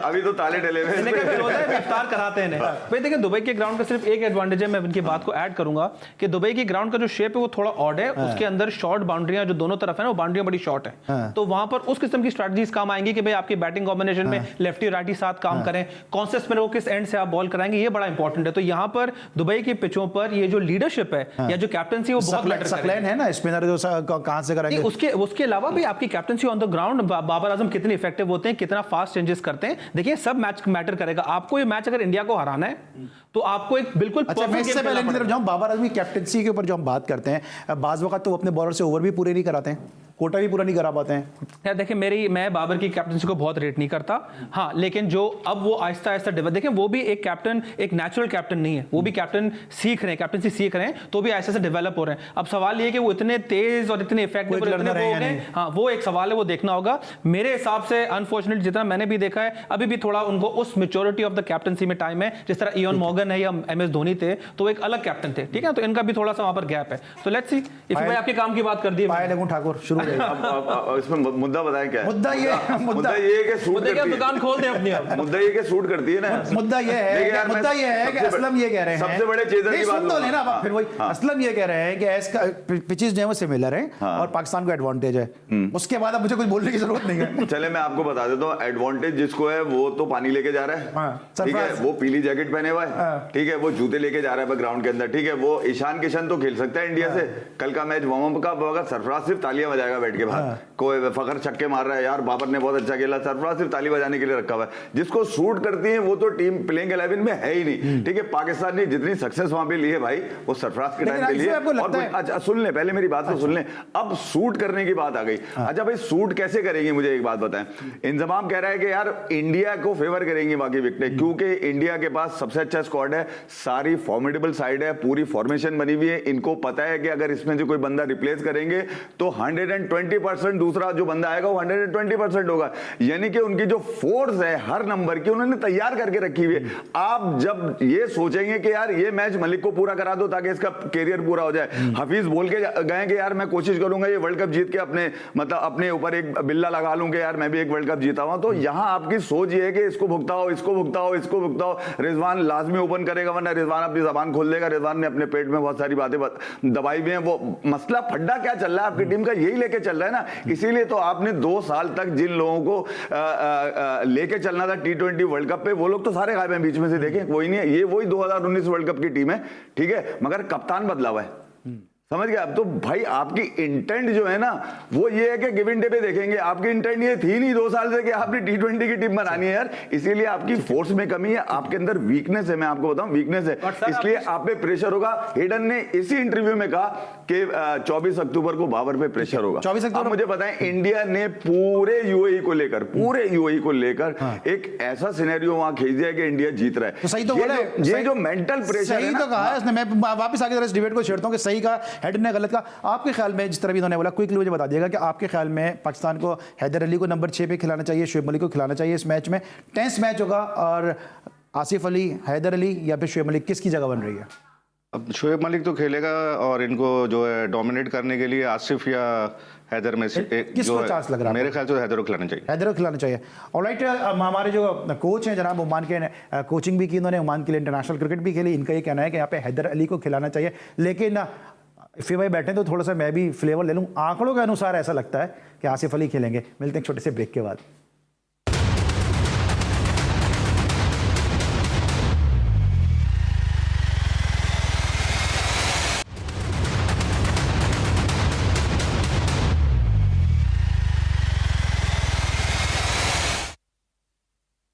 अभी तो ताले डले हुए हैं, इफ्तार कराते हैं। भाई देखिए, दुबई के ग्राउंड का सिर्फ एक एडवांटेज है, मैं इनकी बात को ऐड करूंगा कि दुबई की ग्राउंड का जो शेप है वो थोड़ा ऑड है, उसके अंदर शॉर्ट बाउंड्रियां जो दोनों तरफ है ना, वो बाउंड्रियां बड़ी शॉर्ट है, तो वहां पर उस किस्म की स्ट्रेटजीज काम आएंगी कि भाई आपकी बैटिंग कॉम्बिनेशन में लेफ्टी राइटी साथ काम करें, कौन से स्पिनर को किस एंड से आप बॉल कराएंगे, ये बड़ा इंपॉर्टेंट है। तो यहाँ पर दुबई की पिचों पर ये जो लीडरशिप है या जो कैप्टनसी, वो बहुत मैटर करेगी। है ना, स्पिनर जो कहां से करेंगे, उसके अलावा भी आपकी captaincy on the ground, Babar Azam कितने इफेक्टिव होते हैं, कितना फास्ट चेंजेस करते हैं, देखिए सब मैच मैटर करेगा। आपको ये मैच अगर इंडिया को हराना है तो आपको एक बिल्कुल इससे पहले की तरफ जाऊं, बाबर आजम की कैप्टनसी के ऊपर जो हम बात करते हैं, बाज वक्त तो अपने बॉलर से ओवर भी पूरे नहीं कराते हैं, कोटा भी पूरा नहीं करा पाते हैं। यार देखिए, मैं बाबर की कैप्टनसी को बहुत रेट नहीं करता, हाँ, लेकिन जो अब वो आहिस्ता आहिस्ता डेवलप, देखें वो भी एक कैप्टन, एक नेचुरल कैप्टन नहीं है, वो भी कैप्टन सीख रहे हैं, कैप्टनसी सीख रहे हैं, तो भी आहिस्ता से डेवलप हो रहे हैं। अब सवाल ये है कि वो इतने तेज और इतने इफेक्टिव हैं, हाँ, वो एक सवाल है, वो देखना होगा। मेरे हिसाब से अनफॉर्चुनेटली जितना मैंने भी देखा है, अभी भी थोड़ा उनको उस मैच्योरिटी ऑफ द कैप्टनसी में टाइम है, जिस तरह इयान मॉर्गन है या एमएस धोनी थे, तो एक अलग कैप्टन थे, ठीक है, तो इनका भी थोड़ा सा वहां पर गैप है। तो लेट्स सी, इफ भाई आपके काम की बात कर दी, ठाकुर शुरू अब इसमें मुद्दा बताएं क्या है? मुद्दा ये है कि सूट करती है। दुकान खोल दे अपनी आप। मुद्दा ये कि सूट करती है ना। मुद्दा ये है कि असलम ये कह रहे हैं, सबसे बड़े चेजर की बात तो लेना फिर वही असलम ये कह रहे हैं कि पिचेस जो है वो सिमिलर हैं और पाकिस्तान को एडवांटेज है। उसके बाद अब मुझे कुछ बोलने की जरूरत नहीं है। चले मैं आपको बता देता हूँ, एडवांटेज जिसको है वो तो पानी लेके जा रहा है, ठीक है, वो पीली जैकेट पहने हुआ है, ठीक है, वो जूते लेके जा रहा है ग्राउंड के अंदर, ठीक है, वो ईशान किशन तो खेल सकता है इंडिया से। कल का मैच वार्म अप का होगा, सरफराज सिर्फ तालियां बजाएगा बैठ के बाहर। कोई फखर छक्के मार रहा है, यार बाबर ने बहुत अच्छा खेला, सरफराज सिर्फ ताली बजाने के लिए रखा हुआ है। जिसको सूट करती है वो तो टीम प्लेइंग 11 में है ही नहीं, ठीक है। पाकिस्तान ने जितनी सक्सेस वहां पे ली है भाई, वो सरफराज के टाइम पे ली है। और अच्छा सुन ले, पहले मेरी बात तो सुन ले। अब सूट करने की बात आ गई। अच्छा भाई सूट कैसे करेंगे, मुझे एक बात बताएं। इंजमाम कह रहा है कि यार इंडिया को फेवर करेंगे बाकी विकेटें, क्योंकि इंडिया के पास सबसे अच्छा स्क्वाड है, सारी फॉर्मिडेबल साइड है, पूरी फॉर्मेशन बनी हुई है। इनको पता है कि अगर इसमें जो कोई बंदा रिप्लेस करेंगे तो 120% दूसरा जो बंदा आएगा वो 120% होगा। यानी कि उनकी जो फोर्स है हर नंबर की उन्होंने तैयार करके रखी हुई है। आप जब ये सोचेंगे कि यार ये मैच मलिक को पूरा करा दो ताकि इसका कैरियर पूरा हो जाए, हफीज बोल के गए कि यार मैं कोशिश करूंगा ये वर्ल्ड कप जीत के अपने ऊपर एक बिल्ला लगा लूं कि यार मैं भी एक वर्ल्ड कप जीता हूं, तो यहां आपकी सोच ये है कि इसको भुगताओ, इसको भुगताओ, इसको भुगताओ। रिजवान लाजमी ओपन करेगा, वरना रिजवान अपनी जबान खोल देगा। रिजवान ने अपने पेट में बहुत सारी बातें दबाई हुई हैं। वो मसला फड्डा क्या चल रहा है आपकी टीम का, यही लेके चल रहा है ना। इसीलिए तो आपने 2 साल तक जिन लोगों को लेके चलना था T20 वर्ल्ड कप पे, वो लोग तो सारे गायब हैं बीच में से, देखें कोई नहीं है। ये वही 2019 वर्ल्ड कप की टीम है, ठीक है, मगर कप्तान बदला हुआ है, समझ गए आप। तो भाई आपकी इंटेंट जो है ना वो ये है कि गिवन डे पे देखेंगे। आपकी इंटेंट ये थी नहीं 2 साल से कि आपने T20 की टीम बनानी है यार, इसीलिए आपकी फोर्स में कमी है, आपके अंदर वीकनेस है। मैं आपको बताऊं वीकनेस है, इसलिए आप पे प्रेशर होगा। हेडन ने इसी इंटरव्यू में कहा कि 24 अक्टूबर को बाबर पे प्रेशर होगा। 24 अक्टूबर मुझे बताएं, इंडिया ने पूरे यूएई को लेकर एक ऐसा सिनेरियो वहां खींच दिया कि इंडिया जीत रहा है। तो सही तो बोला है, ये जो मेंटल प्रेशर है, सही तो कहा है इसने। मैं वापस आगे इस डिबेट को छेड़ता हूं कि सही का हेडन ने गलत का। आपके ख्याल में जिस तरह भी इन्होंने बोला, क्विकली मुझे बता दिएगा कि आपके ख्याल में पाकिस्तान को हैदर अली को नंबर 6 पे खिलाना चाहिए, शुएब मलिक को खिलाना चाहिए इस मैच में? टेंस मैच होगा और आसिफ अली, हैदर अली या फिर शुएब मलिक, किसकी जगह बन रही है? अब शुएब मलिक तो खेलेगा और इनको जो है डोमिनेट करने के लिए आसिफ या हैदर में से एक किसको चांस लग रहा है? मेरे ख्याल से हैदर को खिलाना चाहिए। हैदर को खिलाना चाहिए। ऑलराइट, हमारे जो कोच हैं जनाब ओमान के, कोचिंग भी की उन्होंने, ओमान के लिए इंटरनेशनल क्रिकेट भी खेली। इनका ये कहना है कि यहाँ पे हैदर अली को खिलाना चाहिए। लेकिन इफ़ी भाई बैठे तो थोड़ा सा मैं भी फ्लेवर ले लूँ। आंकड़ों के अनुसार ऐसा लगता है कि आसिफ अली खेलेंगे। मिलते हैं एक छोटे से ब्रेक के बाद।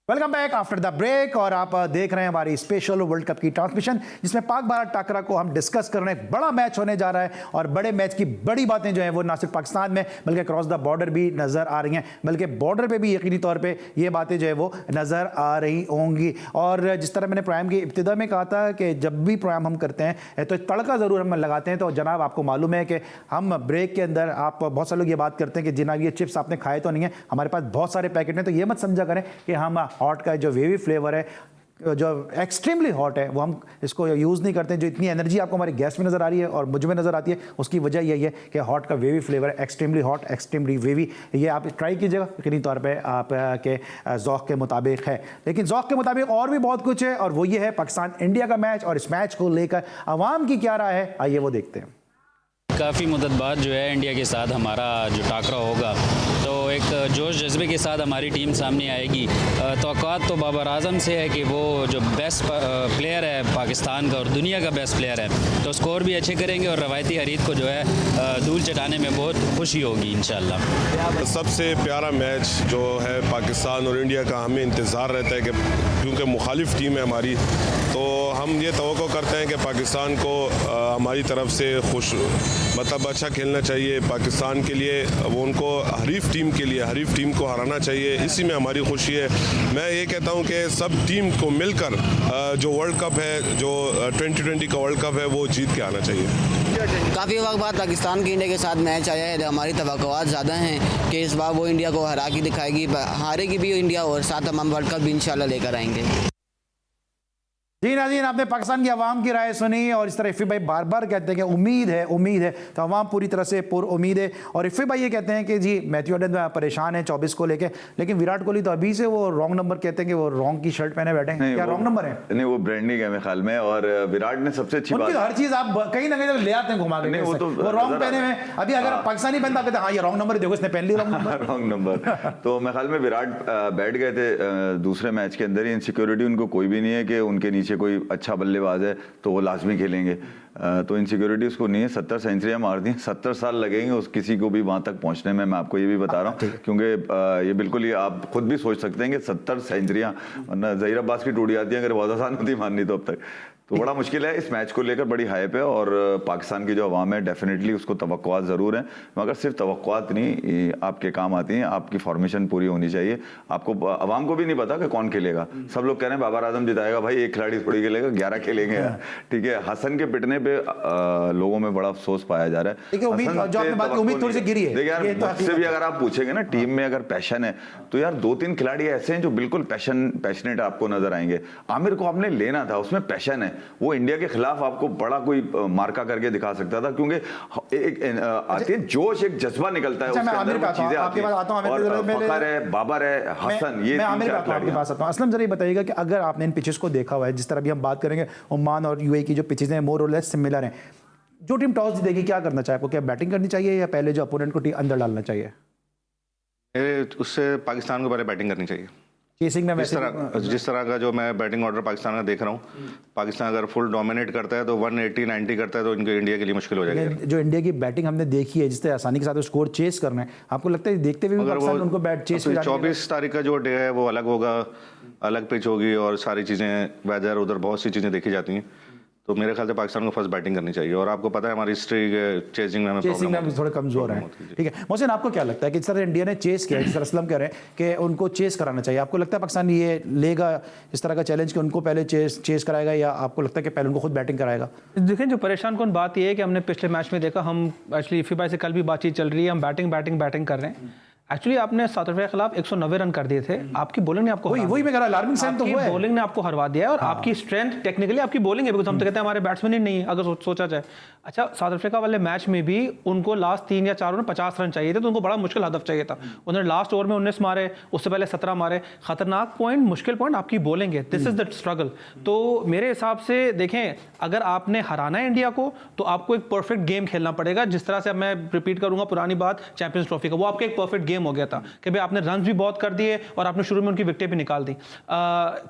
Welcome back after the break. और आप देख रहे हैं हमारी स्पेशल वर्ल्ड कप की ट्रांसमिशन, जिसमें पाक भारत टाकरा को हम डिस्कस कर रहे हैं। बड़ा मैच होने जा रहा है और बड़े मैच की बड़ी बातें जो हैं वो ना सिर्फ पाकिस्तान में बल्कि क्रॉस द बॉर्डर भी नज़र आ रही हैं, बल्कि बॉर्डर पे भी यकीनी तौर पे ये बातें जो है वो नज़र आ रही होंगी। और जिस तरह मैंने प्रोग्राम की इब्तिदा में कहा था कि जब भी प्रोग्राम हम करते हैं तो तड़का ज़रूर हम लगाते हैं। तो जनाब आपको मालूम है कि हम ब्रेक के अंदर, आप बहुत सारे लोग ये बात करते हैं कि जनाब ये चिप्स आपने खाए तो नहीं है, हमारे पास बहुत सारे पैकेट हैं। तो ये मत समझा करें कि हम हॉट का जो वेवी फ्लेवर है, जो एक्सट्रीमली हॉट है, वो हम इसको यूज़ नहीं करते। जो इतनी एनर्जी आपको हमारे गैस में नज़र आ रही है और मुझ में नज़र आती है, उसकी वजह यही है कि हॉट का वेवी फ्लेवर है, एक्सट्रीमली हॉट, एक्सट्रीमली वेवी। ये आप ट्राई कीजिएगा, यकीनी तौर पे आपके ज़ौक़ के मुताबिक है। लेकिन ज़ौक़ के मुताबिक और भी बहुत कुछ है, और वो ये है पाकिस्तान इंडिया का मैच। और इस मैच को लेकर आवाम की क्या राय है, आइए वो देखते हैं। काफ़ी मुद्दत बाद जो है इंडिया के साथ हमारा जो टाकरा होगा, तो एक जोश जज्बे के साथ हमारी टीम सामने आएगी। तवक्कुआत तो बाबर आज़म से है कि वो जो बेस्ट प्लेयर है पाकिस्तान का और दुनिया का बेस्ट प्लेयर है, तो स्कोर भी अच्छे करेंगे और रवायती हरीत को जो है धूल चटाने में बहुत खुशी होगी इंशाल्लाह। सबसे प्यारा मैच जो है पाकिस्तान और इंडिया का, हमें इंतज़ार रहता है कि क्योंकि मुखालिफ टीम है हमारी, तो हम ये तवक्को करते हैं कि पाकिस्तान को हमारी तरफ से मतलब अच्छा खेलना चाहिए। पाकिस्तान के लिए वो उनको हरीफ टीम के लिए हरीफ टीम को हराना चाहिए, इसी में हमारी खुशी है। मैं ये कहता हूँ कि सब टीम को मिलकर जो वर्ल्ड कप है, जो 2020 का वर्ल्ड कप है, वो जीत के आना चाहिए। काफ़ी वक्त बाद पाकिस्तान के इंडिया के साथ मैच आया है। हमारी तवक्कुआत ज़्यादा हैं कि इस बार वो इंडिया को हरा के दिखाएगी, हारेगी भी इंडिया और साथ हम वर्ल्ड कप भी इंशाल्लाह लेकर आएंगे। जी नाज़रीन, आपने पाकिस्तान की आवाम की राय सुनी और इस तरह इफ़ी भाई बार बार कहते हैं कि उम्मीद है, तो आवाम पूरी तरह से उम्मीद है। और इफ़ी भाई ये कहते हैं कि जी मैथ्यू हेडन परेशान है 24 को लेके, लेकिन विराट कोहली तो अभी से वो रॉन्ग नंबर कहते हैं कि वो रॉन्ग की शर्ट पहने बैठे हैं। क्या रॉन्ग नंबर है? नहीं, वो ब्रांडिंग है मेरे ख्याल में। और विराट ने सबसे अच्छी बात, हर चीज़ आप कहीं ना कहीं ले आते हैं घुमा के। नहीं, वो रॉन्ग पहने हुए, अभी अगर पाकिस्तानी पहनता कहते हाँ ये रॉन्ग नंबर, देखो इसने पहन ली रॉन्ग नंबर। तो मेरे ख्याल में विराट बैठ गए थे दूसरे मैच के अंदर ही। इनसिक्योरिटी उनको कोई भी नहीं है कि उनके नीचे कोई अच्छा बल्लेबाज है तो वो लाजमी खेलेंगे, तो इनसिक्योरिटी उसको नहीं है। 70 सेंचुरियां मार दी, 70 साल लगेंगे उस किसी को भी वहां तक पहुंचने में, मैं आपको ये भी बता रहा हूँ। क्योंकि ये बिल्कुल ही आप खुद भी सोच सकते हैं कि 70 सेंचुरियां, वरना ज़हीर अब्बास की टूटी आती है अगर बहुत आसान होती माननी तो अब तक। तो बड़ा मुश्किल है। इस मैच को लेकर बड़ी हाइप है और पाकिस्तान की जो अवाम है डेफिनेटली उसको तवक्कुआत ज़रूर है, मगर सिर्फ तवक्कुआत नहीं आपके काम आती हैं, आपकी फॉर्मेशन पूरी होनी चाहिए। आपको अवाम को भी नहीं पता कि कौन खेलेगा। सब लोग कह रहे हैं बाबर आजम जिताएगा, भाई एक खिलाड़ी थोड़ी खेलेगा, 11 खेलेंगे, ठीक है। हसन के पिटने पे लोगों में बड़ा अफसोस पाया जा रहा है। उम्मीद थोड़ी सी गिरी है। देखिए यार, मुझसे भी अगर आप पूछेंगे ना टीम में अगर पैशन है तो यार 2-3 खिलाड़ी ऐसे हैं जो बिल्कुल पैशनेट आपको नजर आएंगे। आमिर को आपने लेना था, उसमें पैशन है, वो इंडिया के खिलाफ आपको बड़ा कोई मार्का करके दिखा सकता था, क्योंकि एक आती है जोश, एक जज्बा निकलता है उसके अंदर, वो चीजें आती हैं। और फखर है, बाबर है, हसन, ये आपके पास आता हूं। असलम जरा बताइएगा कि अगर आपने इन पिचेस को देखा हुआ है, जिस तरह भी हम बात करेंगे ओमान और यूएई की जो पिचेस हैं मोर और लेस सिमिलर हैं, जो टीम टॉस जीतेगी क्या करना चाहिए आपको? क्या बैटिंग करनी चाहिए या पहले जो अपोनेंट को अंदर डालना चाहिए? उससे पाकिस्तान को पहले बैटिंग करनी चाहिए। चेसिंग में जिस तरह का जो मैं बैटिंग ऑर्डर पाकिस्तान का देख रहा हूँ, पाकिस्तान अगर फुल डोमिनेट करता है तो 180-90 करता है तो इनके इंडिया के लिए मुश्किल हो जाएगा। जो इंडिया की बैटिंग हमने देखी है, जिस तरह आसानी के साथ स्कोर चेस करना है, आपको लगता है देखते हुए पाकिस्तान उनको बैट चेस 24 तारीख का जो डे है वो अलग होगा, अलग पिच होगी और सारी चीज़ें, वेदर, उधर बहुत सी चीज़ें देखी जाती हैं। तो मेरे ख्याल से पाकिस्तान को फर्स्ट बैटिंग करनी चाहिए। और आपको पता है हमारी हिस्ट्री चेसिंग में थोड़े कमजोर है, ठीक है। मोहसिन, आपको क्या लगता है कि जिस तरह इंडिया ने चेस किया, जिस तरह असलम कह रहे हैं कि उनको चेस कराना चाहिए, आपको लगता है पाकिस्तान ये लेगा इस तरह का चैलेंज कि उनको पहले चेस कराएगा, या आपको लगता है कि पहले उनको खुद बैटिंग कराएगा? देखिए, जो परेशान कौन बात ये है कि हमने पिछले मैच में देखा, हम एक्चुअली इफ़ी भाई से कल भी बातचीत चल रही है, हम बैटिंग कर रहे हैं। एक्चुअली आपने साउथ अफ्रीका के खिलाफ 190 रन कर दिए थे, आपकी बॉलिंग ने आपको वही मैं कह रहा, अलार्मिंग साइन तो हुआ है, बॉलिंग ने आपको हरवा दिया है। और आपकी स्ट्रेंथ टेक्निकली आपकी बॉलिंग है, बिकॉज हम तो कहते हैं हमारे बैट्समैन ही नहीं है अगर सोचा जाए। अच्छा, साउथ अफ्रीका वाले मैच में भी उनको लास्ट 3 या 4 ओवर में 50 रन चाहिए थे, तो उनको बड़ा मुश्किल हदफ चाहिए था। उन्होंने लास्ट ओवर में 19 मारे, उससे पहले 17 मारे। खतरनाक पॉइंट, मुश्किल पॉइंट आपकी बॉलिंग है, दिस इज द स्ट्रगल। तो मेरे हिसाब से देखें, अगर आपने हराना है इंडिया को तो आपको एक परफेक्ट गेम खेलना पड़ेगा। जिस तरह से अब मैं रिपीट करूंगा पुरानी बात चैंपियंस ट्रॉफी का, वो आपका एक परफेक्ट गेम हो गया था कि आपने रन भी बहुत कर दिए और आपने शुरू में उनकी विकेटें भी निकाल दी।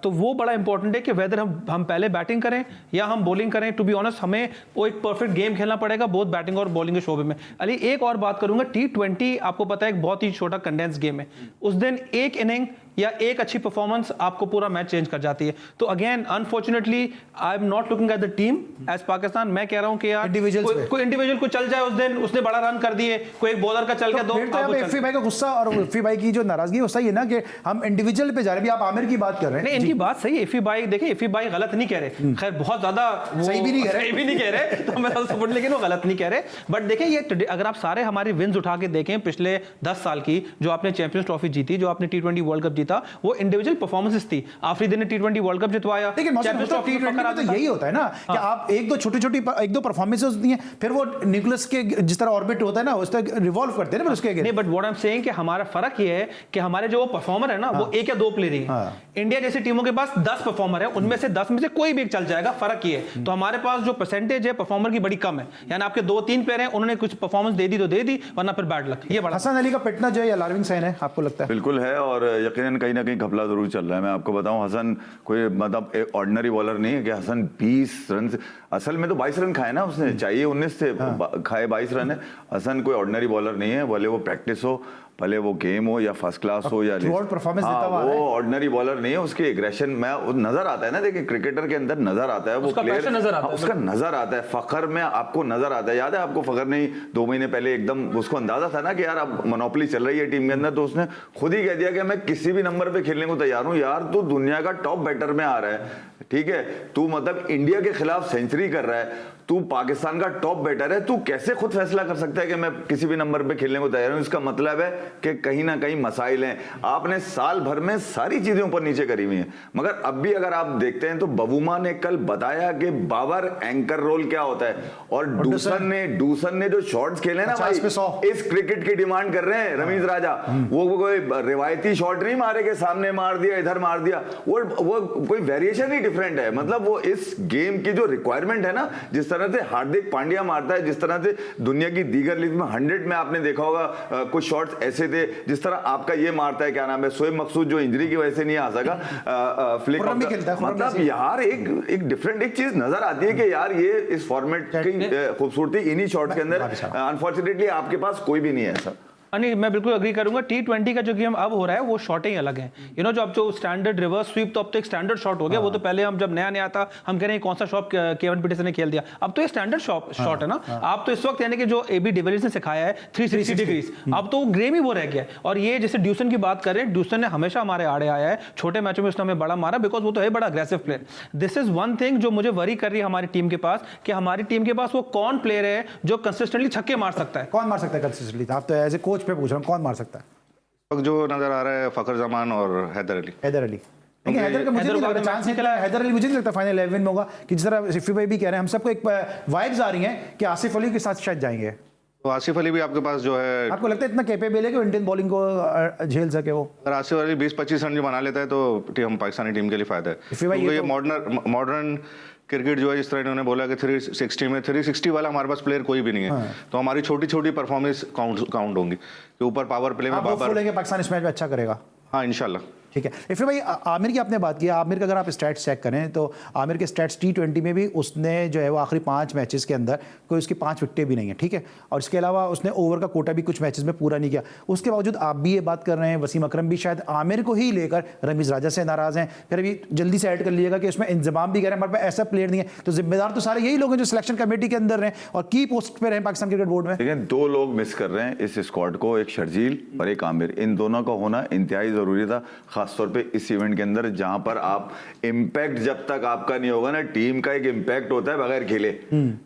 तो वो बड़ा इंपॉर्टेंट है कि वेदर हम पहले बैटिंग करें या हम बॉलिंग करें। टू बी ऑनेस्ट, हमें वो एक परफेक्ट गेम खेलना पड़ेगा बोथ बैटिंग और बॉलिंग के शोबे में। अली, एक और बात करूंगा, T20 आपको पता है एक बहुत ही छोटा कंडेंस गेम है। उस दिन एक इनिंग या एक अच्छी परफॉर्मेंस आपको पूरा मैच चेंज कर जाती है। तो again unfortunately I am not looking at the team as Pakistan. मैं कह रहा हूं कि यार कोई इंडिविजुअल को चल जाए, उस दिन उसने बड़ा रन कर दिए, कोई एक बॉलर का चल गया, दो इफ़ी भाई का गुस्सा और इफ़ी भाई की जो नाराजगी वो सही है ना कि हम इंडिविजुअल पे जा रहे हैं। आप आमिर की बात कर रहे हैं, नहीं, इनकी बात सही है। इफ़ी भाई, देखिए इफ़ी भाई गलत नहीं कह रहे, खैर बहुत ज्यादा सही भी नहीं कह रहे तो मैं सपोर्ट, लेकिन वो गलत नहीं कह रहे। बट देखिए, ये अगर आप सारे हमारी विन्स उठा के देखें पिछले 10 साल की, जो आपने चैंपियंस ट्रॉफी जीती, जो आपने T20 वर्ल्ड कप जीता, वो इंडिविजुअल परफॉर्मेंसेस थी। आफरीदी ने T20 वर्ल्ड कप जितवाया। लेकिन चैंपियंस ट्रॉफी तो यही होता है ना कि आप एक दो छोटी-छोटी एक दो परफॉर्मेंसेस होती हैं, फिर वो न्यूक्लियस के जिस तरह ऑर्बिट होता है ना उस तरह रिवॉल्व करते हैं ना उसके। नहीं, but what I am saying कि हमारा फर्क ये है कि हमारे जो परफॉर्मर है ना वो 1 या 2 प्लेयर ही हैं। इंडिया जैसी टीमों के पास 10 परफॉर्मर है, उनमें से 10 में से कोई भी एक चल जाएगा। फर्क ये है। तो हमारे पास जो परसेंटेज है परफॉर्मर की बड़ी कम है, यानी आपके 2-3 प्लेयर हैं, उन्होंने कुछ परफॉर्मेंस दे दी तो दे दी, वरना फिर बैड लक। ये बड़ा हसन अली का पिटना जो है अलार्मिंग साइन है, आपको लगता है? बिल्कुल है, और यकीनन कहीं ना कहीं घपला जरूर चल रहा है। मैं आपको बताऊं, हसन कोई मतलब एक ऑर्डिनरी बॉलर नहीं है कि हसन 20 रन से, असल में तो 22 रन खाए ना उसने, चाहिए 19 थे, खाए 22 रन है। हसन कोई ऑर्डिनरी बॉलर नहीं है, भले वो प्रैक्टिस हो, भले वो गेम हो या फर्स्ट क्लास हो या परफॉर्मेंस देता हुआ वो ऑर्डिनरी बॉलर नहीं है। उसके एग्रेशन में नजर आता है ना, देखिए क्रिकेटर के अंदर नजर आता है, वो प्लेयर उसका नजर आता है। फखर में आपको नजर आता है, याद है आपको फखर नहीं 2 महीने पहले एकदम उसको अंदाजा था ना कि यार अब मोनोपोली चल रही है टीम के अंदर, तो उसने खुद ही कह दिया कि मैं किसी भी नंबर पे खेलने को तैयार हूं। यार तू दुनिया का टॉप बैटर में आ रहा है, ठीक है, तू मतलब इंडिया के खिलाफ सेंचुरी कर रहा है, तू पाकिस्तान का टॉप बैटर है, तू कैसे खुद फैसला कर सकता है कि मैं किसी भी नंबर पे खेलने को तैयार हूं? इसका मतलब है कि कहीं ना कहीं मसाइल हैं। आपने साल भर में सारी चीजें ऊपर नीचे करी हुई हैं, मगर अब भी अगर आप देखते हैं तो बबूमा ने कल बताया कि बाबर एंकर रोल क्या होता है, और डूसन ने जो शॉट्स खेले ना भाई, इस क्रिकेट की डिमांड कर रहे हैं रमीज राजा। वो कोई रिवायती शॉट नहीं मारे के सामने मार दिया, इधर मार दिया, वो कोई वेरिएशन ही डिफरेंट है। मतलब वो इस गेम की जो रिक्वायरमेंट है ना, जिस तरह से हार्दिक पांड्या मारता है, जिस तरह से दुनिया की दीगर लीग में 100 में आपने देखा होगा कुछ शॉट्स ऐसे थे, जिस तरह आपका ये मारता है, क्या नाम है, शोएब मकसूद, जो इंजरी की वजह से नहीं आ सका फ्लिक। मतलब यार एक डिफरेंट एक चीज नजर आती है कि यार ये इस फॉर्मेट की खूबसूरती इन्हीं शॉट्स के अंदर, अनफॉर्चुनेटली आपके पास कोई भी नहीं है ऐसा। नहीं, मैं बिल्कुल अग्री करूंगा। T20 का जो गेम अब हो रहा है वो शॉटें ही अलग हैं। यू नो, जो अब जो स्टैंडर्ड रिवर्स स्वीप, तो अब तो एक स्टैंडर्ड शॉट हो गया। वो तो पहले हम जब नया नया था हम कह रहे हैं कौन सा शॉट केवन पीटरसन ने खेल दिया, अब तो ये स्टैंडर्ड शॉट है ना। आप तो इस वक्त यानी कि जो AB डिविलियर्स ने सिखाया है 360 डिग्रीज, अब तो गेम ही वो रह गया है। और ये जैसे ड्यूसन की बात करें, ड्यूसन ने हमेशा हमारे आड़े आया है, छोटे मैचों में उसने हमें बड़ा मारा, बिकॉज वो तो है बड़ा aggressive player. This is one thing जो मुझे वरी कर रही है हमारी टीम के पास, कि हमारी टीम के पास वो कौन प्लेयर है जो कंसिस्टेंटली छक्के मार सकता है। कौन मार सकता है कंसिस्टेंटली? आप तो एज ए कोच पे पूछ रहा हूं, कौन मार सकता है? जो नजर आ रहा है फखर जमान और हैदर अली। लेकिन हैदर का मुझे नहीं लगता चांस निकला है। हैदर अली मुझे नहीं लगता फाइनल 11 में होगा, कि जिस तरह सिफी भाई भी कह रहे हैं, हम सबको एक वाइब्स आ रही हैं कि आसिफ अली के साथ शायद जाएंगे। तो आसिफ अली भी आपके पास जो है, आपको लगता है इतना कैपेबल है कि इंडियन बॉलिंग को झेल सके वो? अगर आसिफ अली 20-25 रन जो बना लेता है तो हम पाकिस्तानी टीम के लिए फायदा है, क्योंकि ये मॉडर्न क्रिकेट जो है, जिस तरह इन्होंने बोला कि 360 में 360 वाला हमारे पास प्लेयर कोई भी नहीं है। तो हमारी छोटी छोटी परफॉर्मेंस काउंट होंगी, कि ऊपर पावर प्ले में बाबर पाकिस्तान इस मैच में अच्छा करेगा। हाँ, इंशाल्लाह। ठीक है। इफ़ भाई आमिर की आपने बात की, आमिर का अगर आप स्टैट्स चेक करें तो आमिर के स्टैट्स T20 में भी उसने जो है वो आखिरी 5 मैचेस के अंदर कोई उसकी 5 विकेटें भी नहीं है, ठीक है। और इसके अलावा उसने ओवर का कोटा भी कुछ मैचेस में पूरा नहीं किया। उसके बावजूद आप भी ये बात कर रहे हैं, वसीम अकरम भी शायद आमिर को ही लेकर रमीज राजा से नाराज़ हैं। फिर अभी जल्दी से ऐड कर लीजिएगा कि उसमें इंतजाम भी कह रहे हैं, हमारे पास ऐसा प्लेयर नहीं है। तो जिम्मेदार तो सारे यही लोग हैं जो सिलेक्शन कमेटी के अंदर हैं और की पोस्ट पर हैं पाकिस्तान क्रिकेट बोर्ड में। लेकिन 2 लोग मिस कर रहे हैं इस स्क्वाड को, एक शर्जील और एक आमिर। इन दोनों का होना इंतहाई ज़रूरी था, खासतौर पर इस इवेंट के अंदर, जहां पर आप इंपैक्ट जब तक आपका नहीं होगा ना, टीम का एक इंपैक्ट होता है बगैर खेले।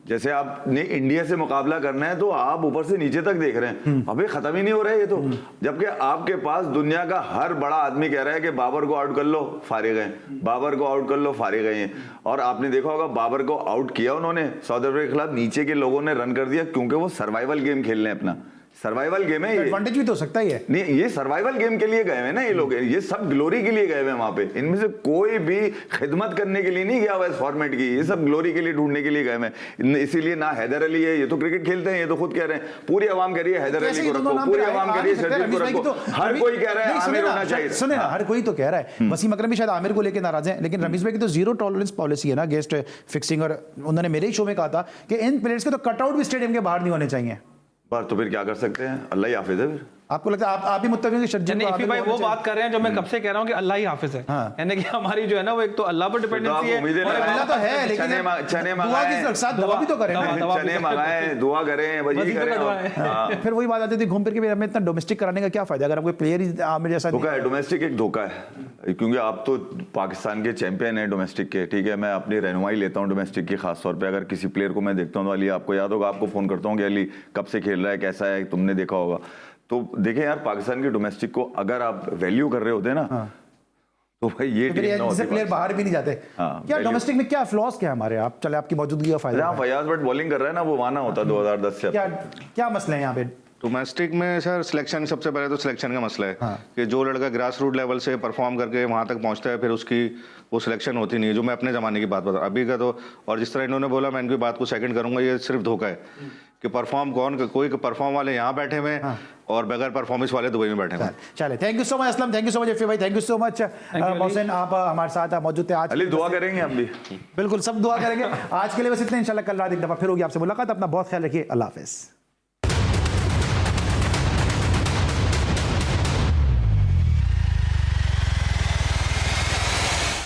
जैसे आपने इंडिया से मुकाबला करना है तो आप ऊपर से नीचे तक देख रहे हैं, अबे खत्म ही नहीं हो रहा है ये तो। जबकि आपके पास दुनिया का हर बड़ा आदमी कह रहा है कि बाबर को आउट कर लो, फारिग हैं, बाबर को आउट कर लो, फारिग हैं। और आपने देखा होगा बाबर को आउट किया उन्होंने सऊदी अरब के खिलाफ, नीचे के लोगों ने रन कर दिया, क्योंकि वो सर्वाइवल गेम खेल रहे हैं अपना। सर्वाइवल गेम है, एडवांटेज भी तो सकता ही है। नहीं, ये सर्वाइवल गेम के लिए गए हैं ना ये लोग, ये सब ग्लोरी के लिए गए हैं वहां पे। इनमें से कोई भी खिदमत करने के लिए नहीं गया हुआ इस फॉर्मेट की, ये सब ग्लोरी के लिए ढूंढने के लिए गए हैं। इसीलिए ना हैदर अली है, ये तो क्रिकेट खेलते हैं, ये तो खुद कह रहे हैं, पूरी आवाम कह रही है हैदर अली को रखो, पूरी आवाम कह रही है शर्जील को रखो, हर कोई कह रहा है आमिर होना चाहिए। सुने ना, हर कोई तो कह रहा है। वसीम अकरम भी शायद आमिर को लेकर नाराज है, लेकिन रमीज भाई की तो जीरो टॉलरेंस पॉलिसी है ना अगेंस्ट फिक्सिंग। और उन्होंने मेरे ही शो में कहा था कि इन प्लेयर्स के तो कटआउट भी स्टेडियम के बाहर नहीं होने चाहिए। पर तो फिर क्या कर सकते हैं, अल्लाह ही हाफिज है। फिर आपको लगता है आप भी मुत्तफिक हैं कि शर्जील को नहीं, भाई वो बात कर रहे हैं जो मैं कब से कह रहा हूं कि अल्लाह ही हाफिज है, यानी कि हमारी जो है ना वो एक तो अल्लाह पर डिपेंडेंसी है, और अल्लाह तो है, लेकिन चने दुआ के साथ दवा भी तो करें, चने मंगाएं, दुआ करें, वजी करें। फिर वही बात आती थी घूम फिर के, हमें इतना डोमेस्टिक कराने का क्या फायदा अगर कोई प्लेयर ही आमिर जैसा। धोखा है, डोमेस्टिक एक धोखा है, क्योंकि आप तो पाकिस्तान के चैंपियन है डोमेस्टिक के, ठीक है। मैं अपनी रहनुमाई लेता हूँ डोमेस्टिक की, खासतौर पर अगर किसी प्लेयर को मैं देखता हूँ तो अली, आपको याद होगा, आपको फोन करता हूँ कि अली कब से खेल रहा है, कैसा है, तुमने देखा होगा। तो देखें यार, पाकिस्तान के डोमेस्टिक को अगर आप वैल्यू कर रहे होते ना, तो भाई ये जैसे प्लेयर बाहर भी नहीं जाते। क्या डोमेस्टिक में क्या फ्लॉस क्या हमारे? आप चले आपकी मौजूदगी का फायदा। फयाज बट बॉलिंग कर रहा है ना, वो माना होता 2010 से। क्या मसले हैं यहाँ पे डोमेस्टिक में? सर सिलेक्शन, सबसे पहले तो सिलेक्शन का मसला है। कि जो लड़का ग्रास रूट लेवल से परफॉर्म करके वहां तक पहुंचता है, फिर उसकी वो सिलेक्शन होती नहीं है। जो मैं अपने ज़माने की बात बता, अभी का तो, और जिस तरह इन्होंने बोला, मैं इनकी बात को सेकंड करूंगा, ये सिर्फ धोखा है कि परफॉर्म कोई परफॉर्म वाले यहाँ बैठे हुए हैं और बगैर परफॉर्मेंस वाले दुबई में बैठे हुए हैं। चले, thank you so much Aslam, thank you so much एफी भाई, thank you so much Mohsin, आप हमारे साथ मौजूद थे आज। अली दुआ करेंगे हम भी, बिल्कुल सब दुआ करेंगे। आज के लिए बस इतना, इंशाल्लाह कल रात एक दफ़ा फिर होगी आपसे मुलाकात। अपना बहुत ख्याल रखिए, अल्लाह हाफिज़।